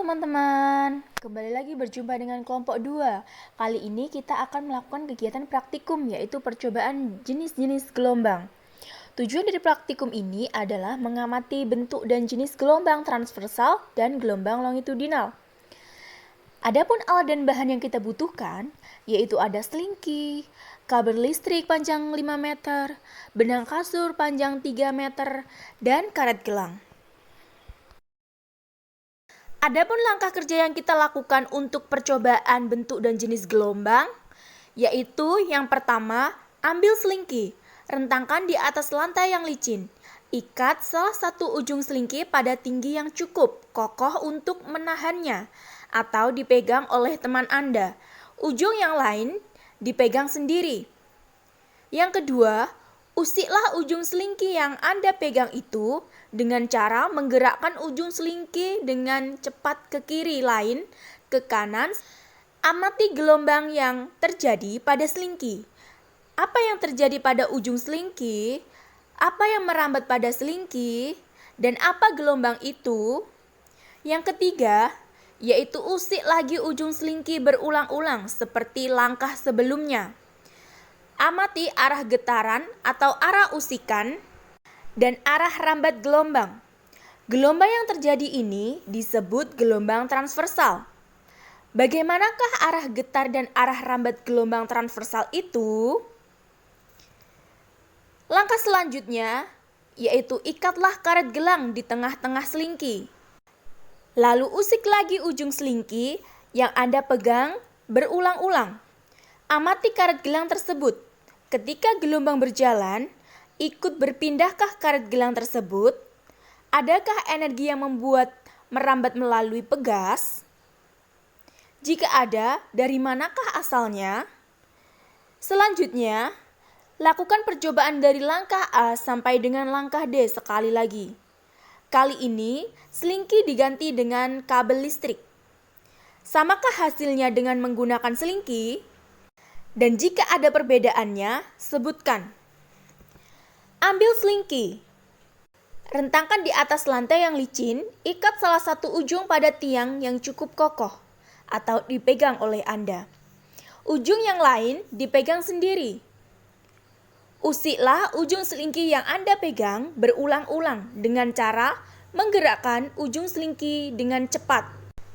teman-teman, kembali lagi berjumpa dengan kelompok 2. Kali ini kita akan melakukan kegiatan praktikum, yaitu percobaan jenis-jenis gelombang. Tujuan dari praktikum ini adalah mengamati bentuk dan jenis gelombang transversal dan gelombang longitudinal. Adapun alat dan bahan yang kita butuhkan, yaitu ada selingki, kabel listrik panjang 5 meter, benang kasur panjang 3 meter, dan karet gelang. Adapun langkah kerja yang kita lakukan untuk percobaan bentuk dan jenis gelombang, yaitu yang pertama, ambil selingki, rentangkan di atas lantai yang licin. Ikat salah satu ujung selingki pada tinggi yang cukup, kokoh untuk menahannya, atau dipegang oleh teman Anda. Ujung yang lain dipegang sendiri. Yang kedua, usiklah ujung selingki yang Anda pegang itu dengan cara menggerakkan ujung selingki dengan cepat ke kiri lain, ke kanan. Amati gelombang yang terjadi pada selingki. Apa yang terjadi pada ujung selingki? Apa yang merambat pada selingki? Dan apa gelombang itu? Yang ketiga, yaitu usik lagi ujung selingki berulang-ulang seperti langkah sebelumnya. Amati arah getaran atau arah usikan dan arah rambat gelombang. Gelombang yang terjadi ini disebut gelombang transversal. Bagaimanakah arah getar dan arah rambat gelombang transversal itu? Langkah selanjutnya yaitu ikatlah karet gelang di tengah-tengah selingki. Lalu usik lagi ujung selingki yang Anda pegang berulang-ulang. Amati karet gelang tersebut. Ketika gelombang berjalan, ikut berpindahkah karet gelang tersebut? Adakah energi yang membuat merambat melalui pegas? Jika ada, dari manakah asalnya? Selanjutnya, lakukan percobaan dari langkah A sampai dengan langkah D sekali lagi. Kali ini, selingki diganti dengan kabel listrik. Samakah hasilnya dengan menggunakan selingki? Dan jika ada perbedaannya, sebutkan. Ambil selingki. Rentangkan di atas lantai yang licin, ikat salah satu ujung pada tiang yang cukup kokoh atau dipegang oleh Anda. Ujung yang lain dipegang sendiri. Usiklah ujung selingki yang Anda pegang berulang-ulang dengan cara menggerakkan ujung selingki dengan cepat.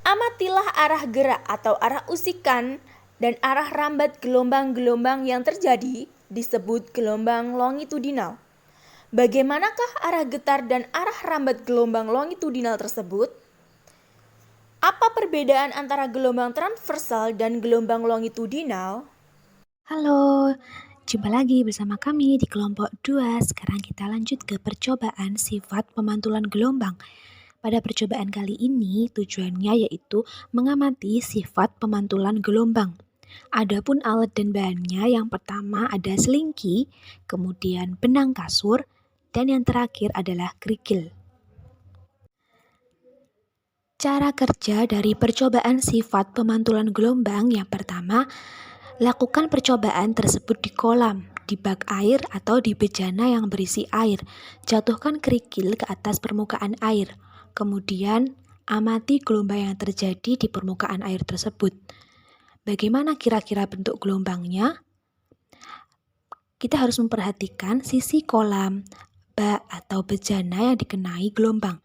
Amatilah arah gerak atau arah usikan dan arah rambat gelombang-gelombang yang terjadi disebut gelombang longitudinal. Bagaimanakah arah getar dan arah rambat gelombang longitudinal tersebut? Apa perbedaan antara gelombang transversal dan gelombang longitudinal? Halo, jumpa lagi bersama kami di kelompok 2. Sekarang kita lanjut ke percobaan sifat pemantulan gelombang. Pada percobaan kali ini tujuannya yaitu mengamati sifat pemantulan gelombang. Adapun alat dan bahannya, yang pertama ada selingki, kemudian benang kasur, dan yang terakhir adalah kerikil. Cara kerja dari percobaan sifat pemantulan gelombang yang pertama, lakukan percobaan tersebut di kolam, di bak air atau di bejana yang berisi air. Jatuhkan kerikil ke atas permukaan air. Kemudian, amati gelombang yang terjadi di permukaan air tersebut. Bagaimana kira-kira bentuk gelombangnya? Kita harus memperhatikan sisi kolam, bak atau bejana yang dikenai gelombang.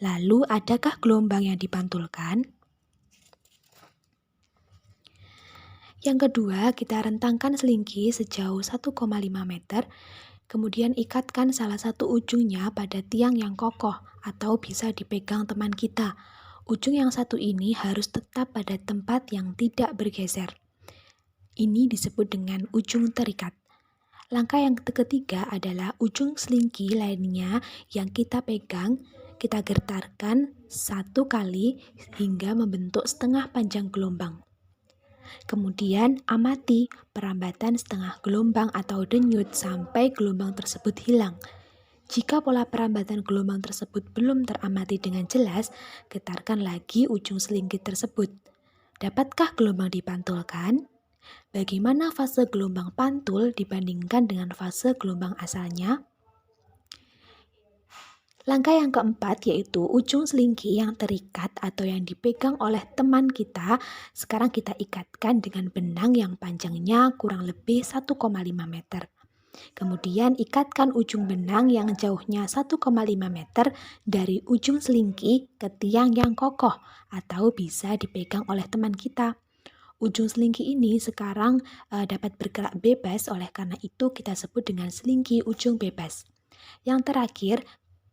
Lalu, adakah gelombang yang dipantulkan? Yang kedua, kita rentangkan selingki sejauh 1,5 meter, kemudian ikatkan salah satu ujungnya pada tiang yang kokoh atau bisa dipegang teman kita. Ujung yang satu ini harus tetap pada tempat yang tidak bergeser. Ini disebut dengan ujung terikat. Langkah yang ketiga adalah ujung selingki lainnya yang kita pegang, kita getarkan 1 kali hingga membentuk setengah panjang gelombang. Kemudian amati perambatan setengah gelombang atau denyut sampai gelombang tersebut hilang. Jika pola perambatan gelombang tersebut belum teramati dengan jelas, getarkan lagi ujung selingki tersebut. Dapatkah gelombang dipantulkan? Bagaimana fase gelombang pantul dibandingkan dengan fase gelombang asalnya? Langkah yang keempat yaitu ujung selingki yang terikat atau yang dipegang oleh teman kita. Sekarang kita ikatkan dengan benang yang panjangnya kurang lebih 1,5 meter. Kemudian ikatkan ujung benang yang jauhnya 1,5 meter dari ujung selingki ke tiang yang kokoh atau bisa dipegang oleh teman kita. Ujung selingki ini sekarang dapat bergerak bebas, oleh karena itu kita sebut dengan selingki ujung bebas. Yang terakhir,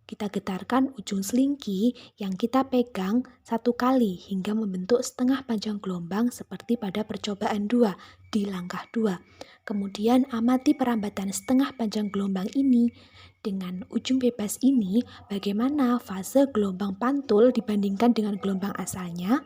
kita getarkan ujung selingki yang kita pegang 1 kali hingga membentuk setengah panjang gelombang seperti pada percobaan 2 di langkah 2. Kemudian amati perambatan setengah panjang gelombang ini. Dengan ujung bebas ini, bagaimana fase gelombang pantul dibandingkan dengan gelombang asalnya?